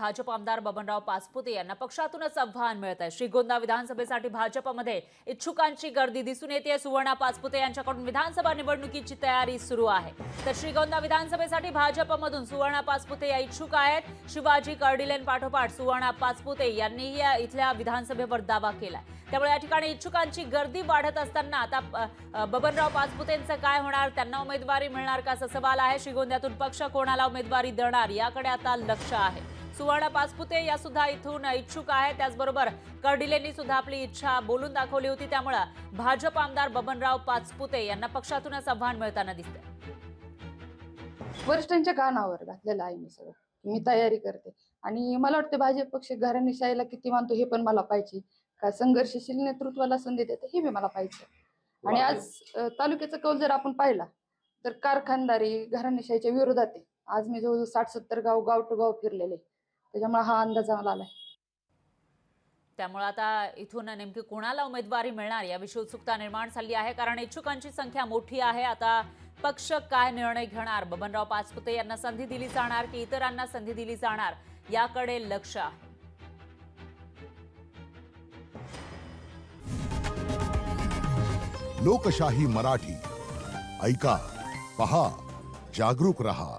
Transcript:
भाजप आमदार बबनराव पाचपुते यांना पक्षातूनच आव्हान मिळत आहे। श्रीगोंदा विधानसभेसाठी भाजपमध्ये इच्छुकांची गर्दी दिसून येते। सुवर्णा पाचपुते यांच्याकडून विधानसभा निवडणुकीची तयारी सुरू आहे। तर श्रीगोंदा विधानसभेसाठी भाजपमधून सुवर्णा पाचपुते या इच्छुक आहेत। शिवाजी कर्डिलेंपाठोपाठ सुवर्णा पाचपुते यांनीही या इथल्या विधानसभेवर दावा केला। त्यामुळे या ठिकाणी इच्छुकांची गर्दी वाढत असताना आता बबनराव पाचपुतेंचं काय होणार, त्यांना उमेदवारी मिळणार का असा सवाल आहे। श्रीगोंद्यातून पक्ष कोणाला उमेदवारी देणार याकडे आता लक्ष आहे। सुवर्णा पाचपुते या सुद्धा इथून इच्छुक आहेत। त्याचबरोबर कर्डिलेंनी सुद्धा आपली इच्छा बोलून दाखवली होती। त्यामुळे भाजप आमदार बबनराव पाचपुते यांना पक्षातूनच आव्हान मिळताना दिसते। वरिष्ठांच्या कानावर घातलेलं आहे मी सगळं, मी तयारी करते आणि मला वाटतं भाजप पक्ष घराणेशाहीला किती मानतो हे पण मला पाहिजे, का संघर्षशील नेतृत्वाला संधी देते हे बी मला पाहिजे। आणि आज तालुक्याचा कौल जर आपण पाहिला तर कारखानदारी घराणेशाहीच्या विरोधात आहे। आज मी जवळजवळ 60-70 गाव टू गाव फिरलेले, त्याच्यामुळे हा अंदाज मला आलाय। त्यामुळे आता इथून नेमकी कोणाला उमेदवारी मिळणार याविषयी उत्सुकता निर्माण झाली आहे, कारण इच्छुकांची संख्या मोठी आहे। आता पक्ष काय निर्णय घेणार, बबनराव पाचपुते यांना संधी दिली जाणार की इतरांना संधी दिली जाणार याकडे लक्ष आहे। लोकशाही मराठी ऐका, पहा, जागरूक रहा।